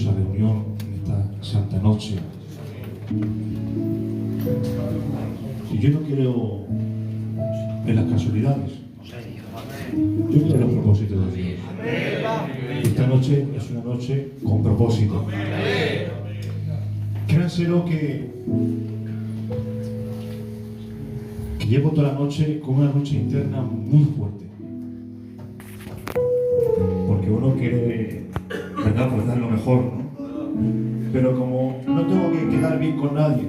preciosa reunión en esta santa noche. Y yo no creo en las casualidades, yo creo en los propósitos de Dios. Esta noche es una noche con propósito. Créanselo que llevo toda la noche con una lucha interna muy fuerte. Porque uno quiere, ¿verdad?, pues dar lo mejor, ¿no? Pero como no tengo que quedar bien con nadie,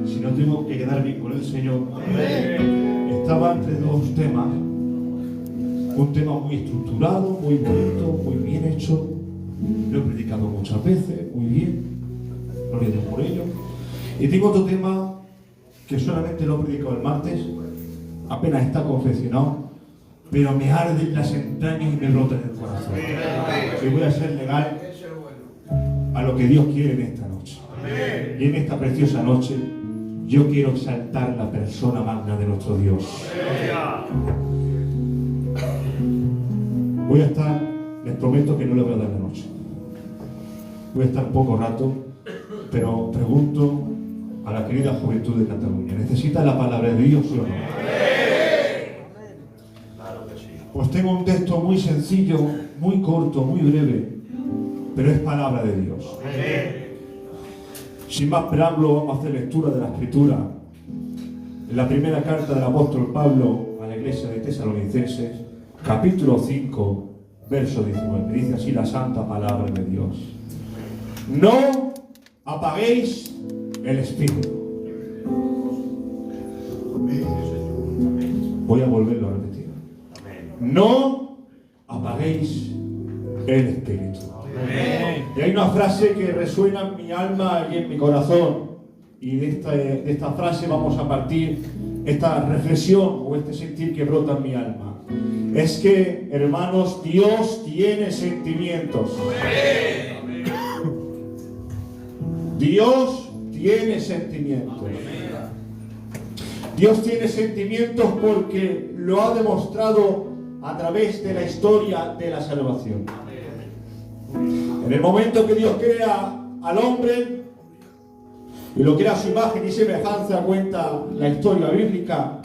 sino tengo que quedar bien con el Señor, estaba entre dos temas. Un tema muy estructurado, muy bonito, muy bien hecho. Lo he predicado muchas veces, muy bien. Gloria a Dios por ello. Y tengo otro tema que solamente lo he predicado el martes, apenas está confeccionado, pero me arde en las entrañas y me brota en el corazón. Y voy a ser legal a lo que Dios quiere en esta noche. Y en esta preciosa noche, yo quiero exaltar la persona magna de nuestro Dios. Voy a estar, les prometo que no le voy a dar la noche. Voy a estar poco rato, pero pregunto a la querida juventud de Cataluña, ¿necesita la palabra de Dios, sí o no? Pues tengo un texto muy sencillo, muy corto, muy breve, pero es palabra de Dios. Sin más preámbulo, vamos a hacer lectura de la Escritura. En la primera carta del apóstol Pablo a la iglesia de Tesalonicenses, capítulo 5, verso 19. Dice así la santa palabra de Dios: no apaguéis el espíritu. Voy a volverlo a repetir. No apaguéis el espíritu. Y hay una frase que resuena en mi alma y en mi corazón. Y de esta frase vamos a partir esta reflexión o este sentir que brota en mi alma. Es que, hermanos, Dios tiene sentimientos. Dios tiene sentimientos. Dios tiene sentimientos porque lo ha demostrado a través de la historia de la salvación. En el momento que Dios crea al hombre y lo crea a su imagen y semejanza, cuenta la historia bíblica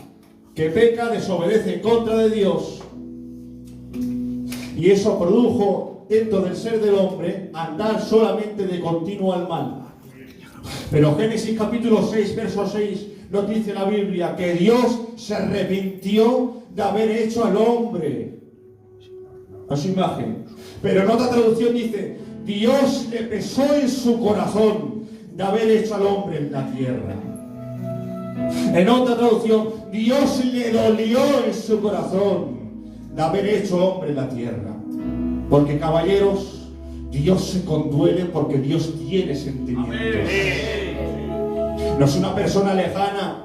que peca, desobedece en contra de Dios, y eso produjo dentro del ser del hombre andar solamente de continuo al mal. Pero Génesis capítulo 6, verso 6 nos dice la Biblia que Dios se arrepintió de haber hecho al hombre a su imagen. Pero en otra traducción dice: Dios le pesó en su corazón de haber hecho al hombre en la tierra. En otra traducción, Dios le dolió en su corazón de haber hecho hombre en la tierra. Porque, caballeros, Dios se conduele porque Dios tiene sentimientos. No es una persona lejana,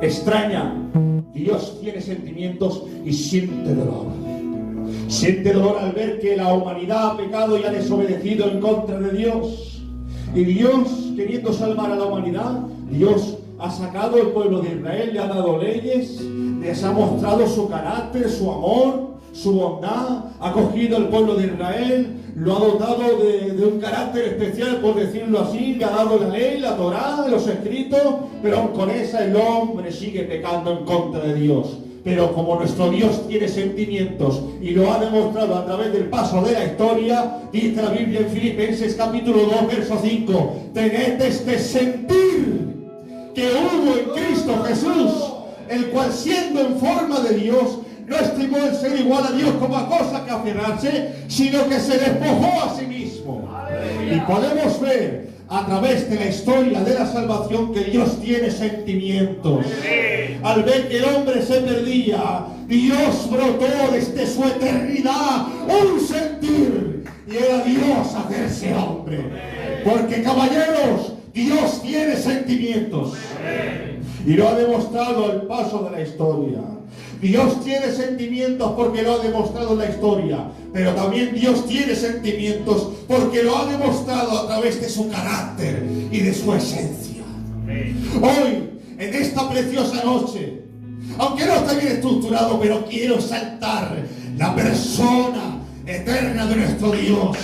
extraña. Dios tiene sentimientos y siente dolor. Siente dolor al ver que la humanidad ha pecado y ha desobedecido en contra de Dios. Y Dios, queriendo salvar a la humanidad, Dios ha sacado al pueblo de Israel, le ha dado leyes, les ha mostrado su carácter, su amor, su bondad, ha cogido al pueblo de Israel, lo ha dotado de un carácter especial, por decirlo así, le ha dado la ley, la Torá, los escritos, pero aún con esa el hombre sigue pecando en contra de Dios. Pero como nuestro Dios tiene sentimientos y lo ha demostrado a través del paso de la historia, dice la Biblia en Filipenses capítulo 2, verso 5, tened este sentir que hubo en Cristo Jesús, el cual siendo en forma de Dios, no estimó el ser igual a Dios como a cosa que aferrarse, sino que se despojó a sí mismo. Y podemos ver a través de la historia de la salvación que Dios tiene sentimientos. Al ver que el hombre se perdía, Dios brotó desde su eternidad un sentir, y era Dios hacerse hombre. Porque, caballeros, Dios tiene sentimientos y lo ha demostrado al paso de la historia. Dios tiene sentimientos porque lo ha demostrado en la historia, pero también Dios tiene sentimientos porque lo ha demostrado a través de su carácter y de su esencia. Hoy, en esta preciosa noche, aunque no está bien estructurado, pero quiero exaltar la persona eterna de nuestro Dios.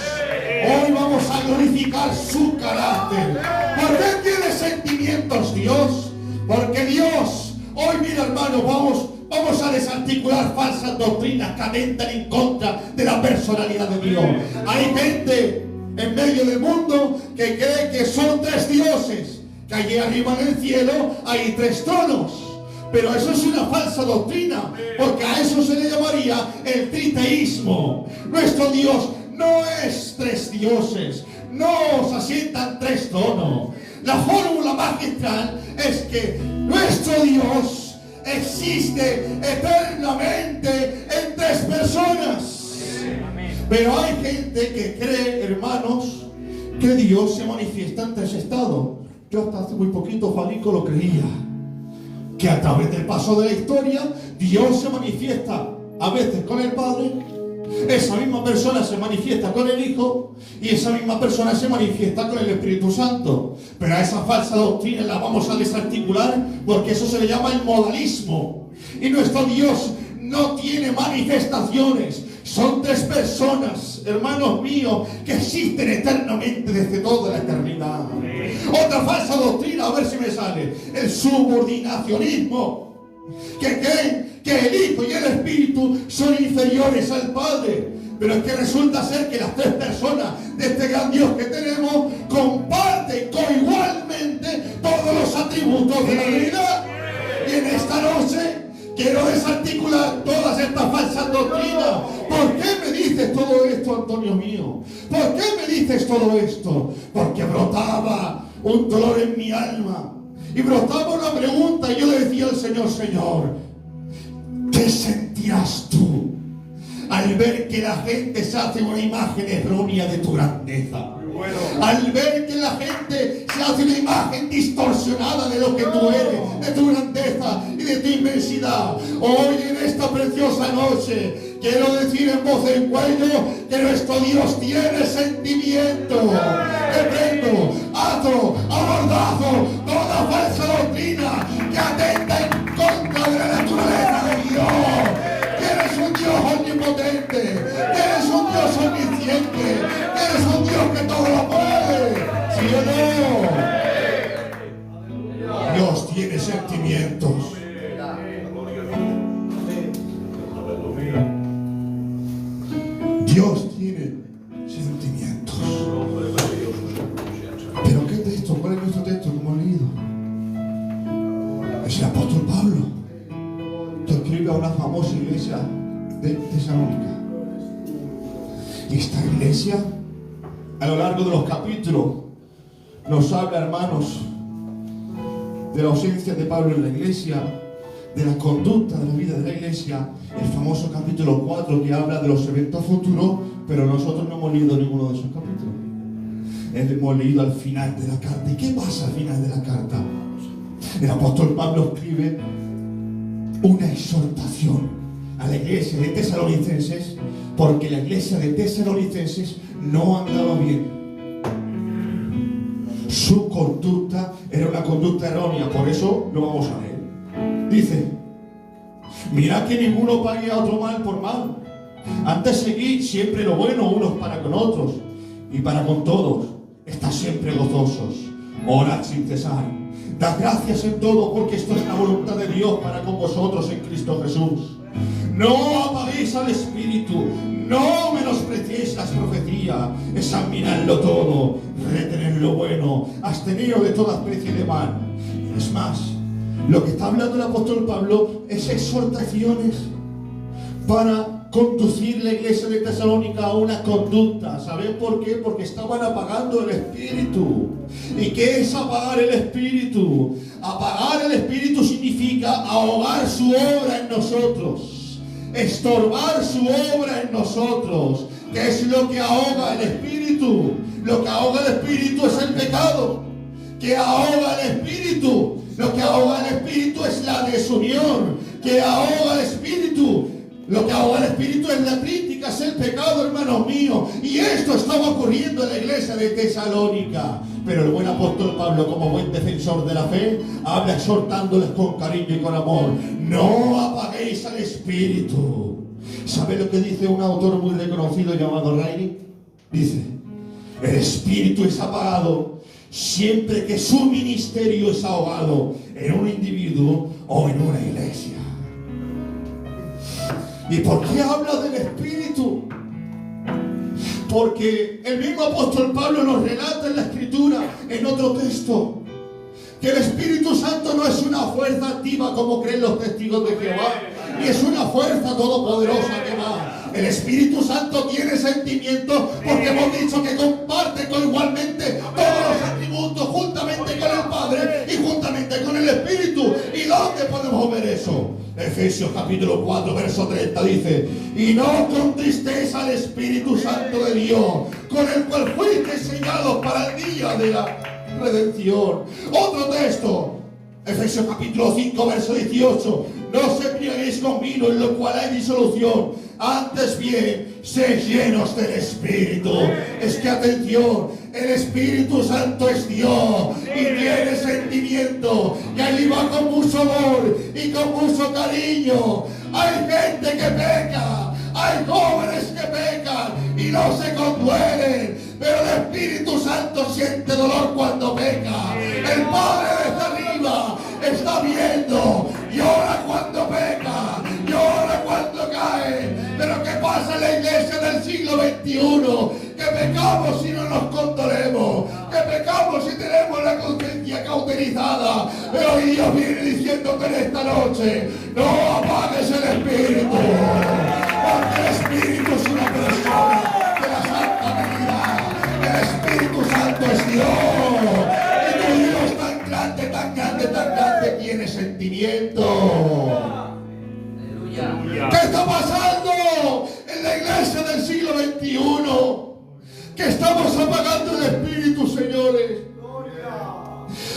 Hoy vamos a glorificar su carácter. ¿Por qué tiene sentimientos Dios? Porque Dios, hoy mira hermano, vamos a desarticular falsas doctrinas que atentan en contra de la personalidad de Dios. Hay gente en medio del mundo que cree que son tres dioses, que allí arriba en el cielo hay tres tronos. Pero eso es una falsa doctrina, porque a eso se le llamaría el triteísmo. Nuestro Dios no es tres dioses, no se asientan tres tronos. La fórmula magistral es que nuestro Dios existe eternamente en tres personas. Pero hay gente que cree, hermanos, que Dios se manifiesta en tres estados. Yo hasta hace muy poquito, Falico, lo creía, que a través del paso de la historia Dios se manifiesta a veces con el Padre, esa misma persona se manifiesta con el Hijo y esa misma persona se manifiesta con el Espíritu Santo. Pero a esa falsa doctrina la vamos a desarticular, porque eso se le llama el modalismo. Y nuestro Dios no tiene manifestaciones. Son tres personas, hermanos míos, que existen eternamente desde toda la eternidad. Otra falsa doctrina, a ver si me sale, el subordinacionismo, que creen que el Hijo y el Espíritu son inferiores al Padre. Pero es que resulta ser que las tres personas de este gran Dios que tenemos comparten igualmente todos los atributos de la Trinidad. Y en esta noche quiero desarticular todas estas falsas doctrinas. ¿Por qué me dices todo esto, Antonio mío? ¿Por qué me dices todo esto? Porque brotaba un dolor en mi alma. Y brotaba una pregunta y yo le decía al Señor, Señor, ¿qué sentirás tú al ver que la gente se hace una imagen errónea de tu grandeza? Al ver que la gente se hace una imagen distorsionada de lo que tú eres, de tu grandeza y de tu inmensidad. Hoy en esta preciosa noche quiero decir en voz en cuello que nuestro Dios tiene sentimiento. Reprendo, ato, abordazo toda falsa doctrina que atenta en contra de la naturaleza de Dios. Eres un Dios omnipotente, eres un Dios omnisciente, eres un Dios que todo lo puede. ¿Sí o no? Dios tiene sentimientos. Dios tiene sentimientos. ¿Pero qué texto? ¿Cuál es nuestro texto que hemos leído? Es el apóstol Pablo, que escribe a una famosa iglesia de Tesalónica. Y esta iglesia, a lo largo de los capítulos, nos habla, hermanos, de la ausencia de Pablo en la iglesia, de la conducta de la vida de la iglesia. El famoso capítulo 4 que habla de los eventos futuros, pero nosotros no hemos leído ninguno de esos capítulos. Hemos leído al final de la carta. ¿Y qué pasa al final de la carta? El apóstol Pablo escribe una exhortación a la iglesia de Tesalonicenses, porque la iglesia de Tesalonicenses no andaba bien. Su conducta era una conducta errónea, por eso lo vamos a leer. Dice: mirad que ninguno pague a otro mal por mal. Antes seguid siempre lo bueno unos para con otros y para con todos. Estad siempre gozosos. Orad sin cesar. Dad gracias en todo, porque esto es la voluntad de Dios para con vosotros en Cristo Jesús. No apaguéis al Espíritu, no menospreciéis las profecías, examinadlo todo, retened lo bueno, absteneos de toda especie de mal. Es más, lo que está hablando el apóstol Pablo es exhortaciones para conducir la iglesia de Tesalónica a una conducta. ¿Saben por qué? Porque estaban apagando el Espíritu. ¿Y qué es apagar el Espíritu? Apagar el Espíritu significa ahogar su obra en nosotros, estorbar su obra en nosotros. ¿Qué es lo que ahoga el Espíritu? Lo que ahoga el Espíritu es el pecado. ¿Qué ahoga el Espíritu? Lo que ahoga el Espíritu es la desunión. ¿Qué ahoga el Espíritu? Lo que ahoga el Espíritu es la crítica, es el pecado, hermanos míos. Y esto estaba ocurriendo en la iglesia de Tesalónica. Pero el buen apóstol Pablo, como buen defensor de la fe, habla exhortándoles con cariño y con amor. No apaguéis al Espíritu. ¿Sabe lo que dice un autor muy reconocido llamado Riley? Dice: El espíritu es apagado siempre que su ministerio es ahogado en un individuo o en una iglesia. ¿Y por qué habla del espíritu? Porque el mismo apóstol Pablo nos relata en la escritura, en otro texto, que el Espíritu Santo no es una fuerza activa como creen los testigos de Jehová, ni es una fuerza todopoderosa que va. El Espíritu Santo tiene sentimientos porque hemos dicho que comparte igualmente todos los atributos juntamente con el Padre y juntamente con el Espíritu. ¿Y dónde podemos ver eso? Efesios capítulo 4 verso 30 dice: y no contristéis al Espíritu Santo de Dios, con el cual fuisteis sellados para el día de la redención. Otro texto, Efesios capítulo 5 verso 18: no os embriaguéis con vino, en lo cual hay disolución, antes bien sed llenos del Espíritu. Es que atención, el Espíritu Santo es Dios y tiene sentimiento, y ahí va con mucho amor y con mucho cariño. Hay gente que peca, hay jóvenes que pecan y no se conduelen, pero el Espíritu Santo siente dolor cuando peca. El Padre desde arriba está viendo, llora cuando peca, llora cuando cae. Pero ¿qué pasa en la iglesia del siglo XXI? Que pecamos y no nos condolemos, que pecamos y tenemos la conciencia cauterizada. Pero hoy Dios viene diciéndote en esta noche: no apagues el Espíritu, porque el Espíritu es una persona de la Santa Trinidad. El Espíritu Santo es Dios, y tu Dios tan grande, tan grande, tan grande tiene sentimiento. ¿Qué está pasando en la iglesia del siglo XXI? Que estamos apagando el Espíritu, señores.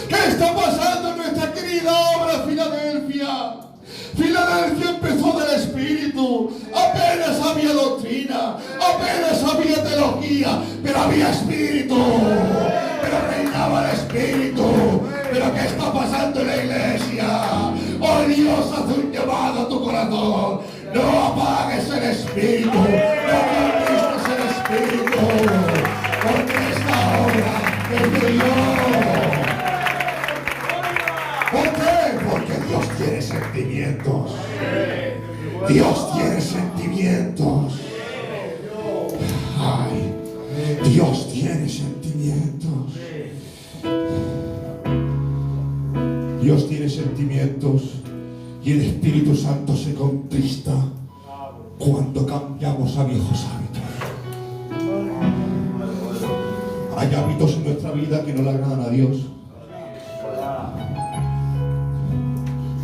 ¿Qué está pasando en nuestra querida obra Filadelfia? Filadelfia empezó del Espíritu. Apenas había doctrina, apenas había teología, pero había Espíritu, pero reinaba el Espíritu. ¿Pero qué está pasando en la iglesia? Hoy Dios hace un llamado a tu corazón: no apagues el Espíritu, no conquistes el Espíritu, porque esta obra es de Dios. ¿Por qué? Porque Dios tiene sentimientos. Dios tiene sentimientos. Ay, Dios tiene sentimientos. Dios tiene sentimientos, y el Espíritu Santo se contrista cuando cambiamos a viejos hábitos. Hay hábitos en nuestra vida que no le agradan a Dios.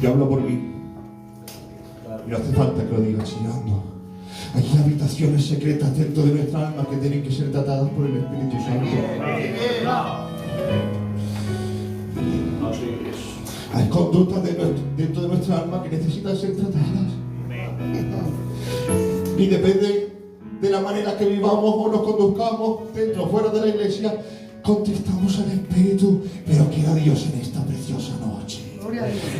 Yo hablo por mí, y no hace falta que lo diga chillando. Hay habitaciones secretas dentro de nuestra alma que tienen que ser tratadas por el Espíritu Santo. Hay conductas dentro de nuestra alma que necesitan ser tratadas. Y depende de la manera que vivamos o nos conduzcamos dentro o fuera de la iglesia, contristamos al Espíritu. Pero quiera Dios en esta preciosa noche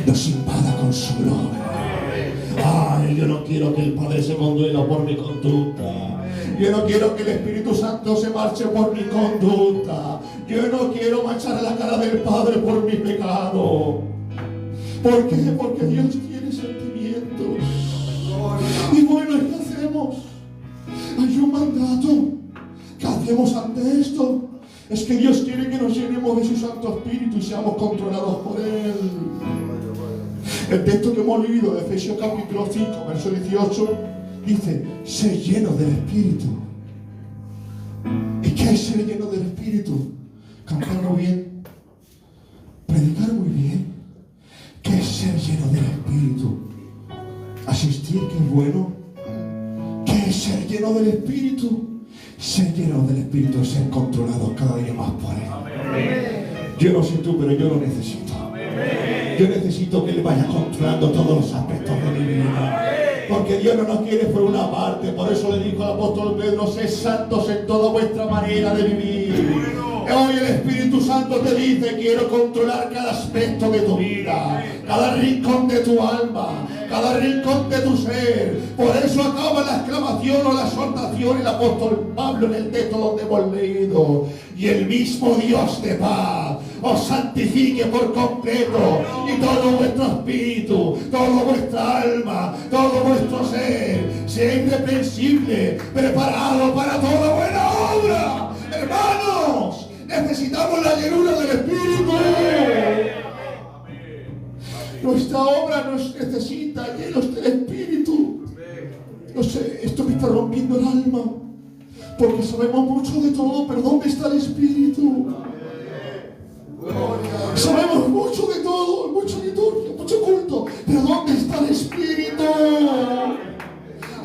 nos invada con su gloria. Ay, yo no quiero que el Padre se conduela por mi conducta. Yo no quiero que el Espíritu Santo se marche por mi conducta. Yo no quiero manchar la cara del Padre por mi pecado. ¿Por qué? Porque Dios tiene sentimientos. Y bueno, ¿qué hacemos? Hay un mandato. ¿Qué hacemos ante esto? Es que Dios quiere que nos llenemos de su Santo Espíritu y seamos controlados por Él. El texto que hemos leído de Efesios capítulo 5, verso 18, dice: sé lleno del Espíritu. ¿Y qué es ser lleno del Espíritu? Cantar muy bien, predicar muy bien. ¿Qué es ser lleno del Espíritu? Asistir, que es bueno. ¿Qué es ser lleno del Espíritu? Ser lleno del Espíritu es ser controlado cada día más por Él. Yo no sé tú, pero yo lo necesito. Yo necesito que Él vaya controlando todos los aspectos de mi vida. Porque Dios no nos quiere por una parte. Por eso le dijo al apóstol Pedro: sed santos en toda vuestra manera de vivir. Hoy el Espíritu Santo te dice: quiero controlar cada aspecto de tu vida, cada rincón de tu alma, cada rincón de tu ser. Por eso acaba la exclamación o la exhortación el apóstol Pablo en el texto donde hemos leído: y el mismo Dios de paz os santifique por completo, y todo vuestro espíritu, toda vuestra alma, todo vuestro ser sea irreprensible, preparado para toda buena obra. Hermanos, necesitamos la llenura del Espíritu. Nuestra obra nos necesita llenos del Espíritu. No sé, esto me está rompiendo el alma, porque sabemos mucho de todo, pero ¿dónde está el Espíritu? Sabemos mucho de todo, mucha liturgia, mucho culto, pero ¿dónde está el Espíritu?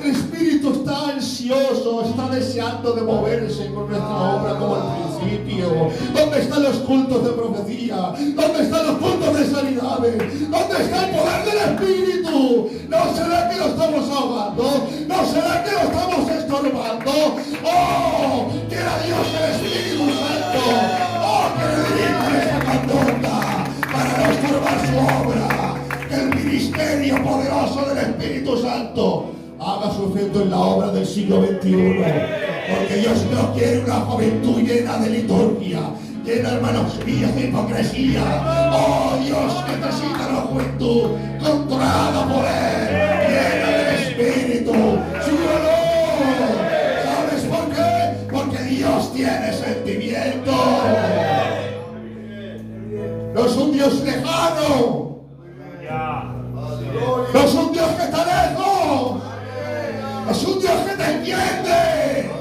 El Espíritu está ansioso, está deseando de moverse con nuestra obra como al principio. ¿Dónde están los cultos de profecía? ¿Dónde están los cultos de sanidades? ¿Dónde está el poder del Espíritu? ¿No será que lo estamos ahogando? ¿No será que lo estamos estorbando? ¡Oh! ¡Quiera Dios el Espíritu Santo! ¡Oh! ¡Que le dirija nuestra conducta para no estorbar su obra! ¡Que el ministerio poderoso del Espíritu Santo haga su efecto en la obra del siglo XXI! Porque Dios no quiere una juventud llena de liturgia, llena, hermanos míos, de hipocresía. ¡Oh! Dios necesita una juventud controlada por Él, llena del Espíritu. ¿Sí o no? ¿Sabes por qué? Porque Dios tiene sentimiento. No es un Dios lejano, no es un Dios que está lejos, es un Dios que te entiende.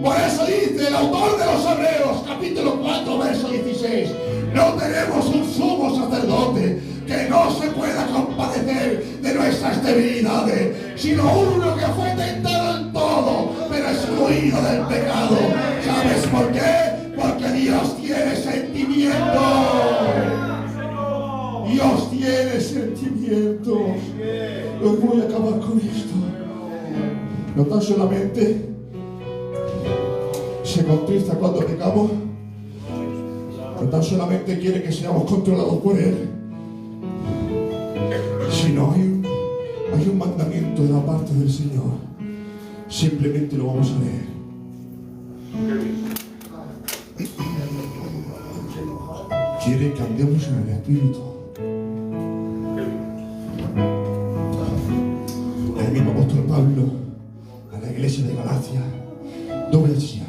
Por eso dice el autor de los Hebreos, capítulo 4, verso 16: no tenemos un sumo sacerdote que no se pueda compadecer de nuestras debilidades, sino uno que fue tentado en todo, pero excluido del pecado. ¿Sabes por qué? Porque Dios tiene sentimientos. Dios tiene sentimientos. Hoy voy a acabar con esto. No tan solamente se contrista cuando pecamos, no tan solamente quiere que seamos controlados por Él, sino hay un mandamiento de la parte del Señor. Simplemente lo vamos a leer. Quiere que andemos en el Espíritu. El mismo apóstol Pablo a la iglesia de Galacia: no voy a enseñar,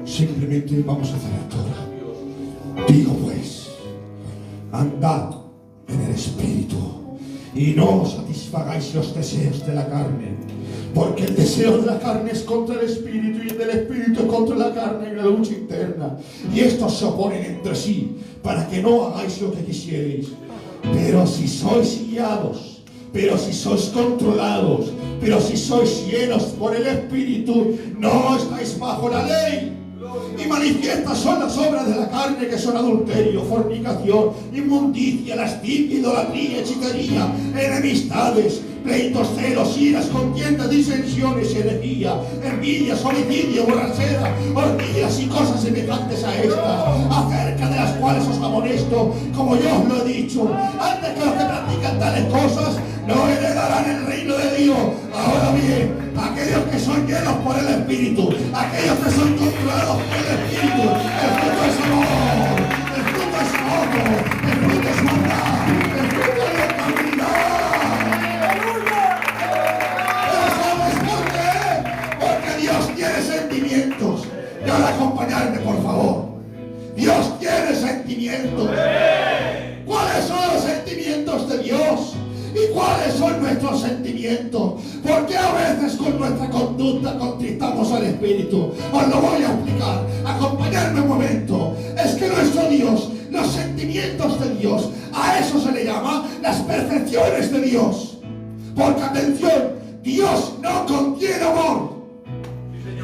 simplemente vamos a hacer esto. Digo pues, andad en el Espíritu y no satisfagáis los deseos de la carne, porque el deseo de la carne es contra el Espíritu y el del Espíritu es contra la carne, en la lucha interna, y estos se oponen entre sí para que no hagáis lo que quisierais. Pero si sois guiados, pero si sois controlados, pero si sois llenos por el Espíritu, no estáis bajo la ley. Y manifiestas son las obras de la carne, que son adulterio, fornicación, inmundicia, lascivia, idolatría, hechicería, enemistades, pleitos, celos, iras, contiendas, disensiones, herejía, envidias, homicidio, borrachera, orgías y cosas semejantes a estas, acerca de las cuales os amonesto, como yo os lo he dicho, antes que los que practican tales cosas no heredarán el reino de Dios. Ahora bien, aquellos que son llenos por el Espíritu, aquellos que son controlados por el Espíritu, el fruto es amor, el fruto es gozo, el fruto es bondad, el fruto es estabilidad. ¿Pero sabes por qué? Porque Dios tiene sentimientos. Y ahora acompañadme, por favor. Dios tiene sentimientos. ¿Cuáles son los sentimientos de Dios? ¿Y cuáles son nuestros sentimientos? ¿Por qué a veces con nuestra conducta contristamos al Espíritu? Os lo voy a explicar. Acompañadme un momento. Es que nuestro Dios, los sentimientos de Dios, a eso se le llama las perfecciones de Dios. Porque atención, Dios no contiene amor.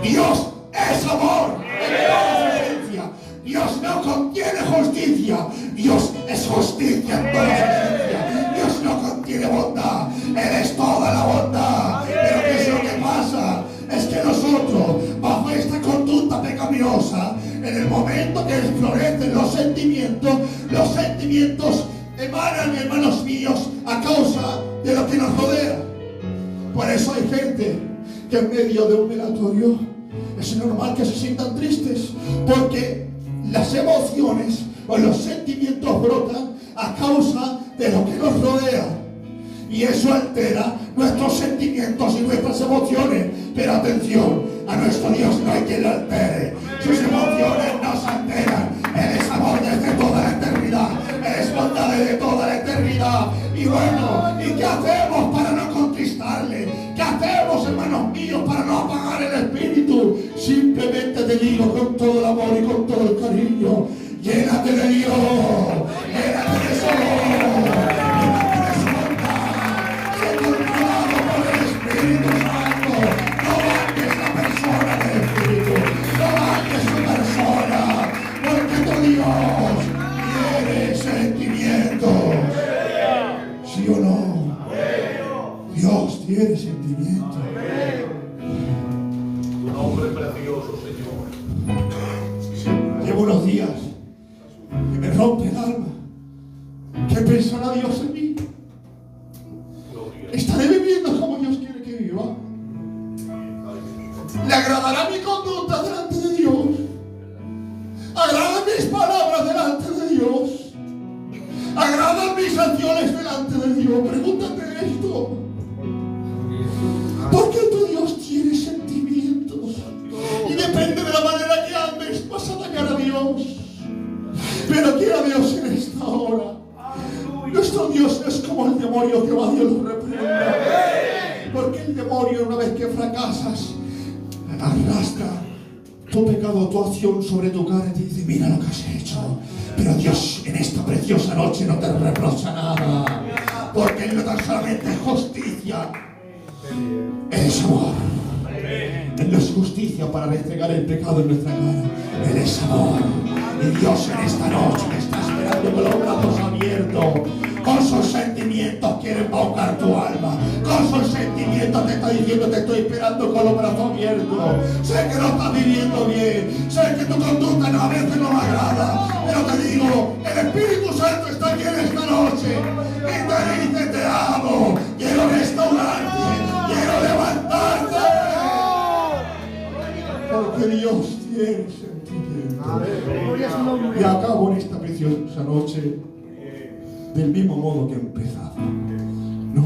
Dios es amor en toda su esencia. Dios no contiene justicia. Dios es justicia en toda su esencia. Dios no contiene bondad. Él es toda la bondad. Pero ¿qué es lo que pasa? Es que nosotros, bajo esta conducta pecaminosa, en el momento momento que florecen los sentimientos emanan, hermanos míos, a causa de lo que nos rodea. Por eso hay gente que en medio de un velatorio es normal que se sientan tristes, porque las emociones o los sentimientos brotan a causa de lo que nos rodea, y eso altera nuestros sentimientos y nuestras emociones. Pero atención, a nuestro Dios no hay quien lo altere. Sus emociones nos alteran. Él es amor desde toda la eternidad, Él es bondad desde toda la eternidad. Y bueno, ¿y qué hacemos para no contristarle? ¿Qué hacemos, hermanos míos, para no apagar el espíritu? Simplemente te digo con todo el amor y con todo el cariño: llénate de Dios, llénate de su amor, llénate de su bondad, sé controlado por el Espíritu Santo. No dañes la persona del Espíritu, no dañes su persona, porque tu Dios tiene sentimientos. ¿Sí o no? Dios tiene sentimientos. Tu nombre precioso, Señor. Llevo unos días que me rompe el alma. ¿Qué pensará Dios en mí? ¿Estaré viviendo como Dios quiere que viva? ¿Le agradará mi conducta delante de Dios? ¿Agradan mis palabras delante de Dios? ¿Agradan mis acciones delante de Dios? Pregúntate esto. Porque tu Dios tiene sentimientos, y depende de la manera que andes vas a dañar a Dios. Pero quiera Dios en esta hora, nuestro Dios no es como el demonio, que va, Dios lo reprenda. Porque el demonio, una vez que fracasas, arrastra tu pecado, tu acción sobre tu cara y te dice: mira lo que has hecho. Pero Dios en esta preciosa noche no te reprocha nada, porque Él no tan solamente es justicia, Él es amor. Él no es justicia para restregar el pecado en nuestra cara, Él es amor. Y Dios en esta noche te está esperando con los brazos abiertos. Con sus sentimientos quiere embaucar tu alma. Con sus sentimientos te está diciendo: te estoy esperando con los brazos abiertos. Sé que no estás viviendo bien, sé que tu conducta a veces no me agrada, pero te digo, el Espíritu Santo está aquí en esta noche y te dice: te amo, quiero restaurarte, quiero levantarte. Porque Dios tiene sentimientos. Y acabo en esta preciosa noche del mismo modo que he empezado. No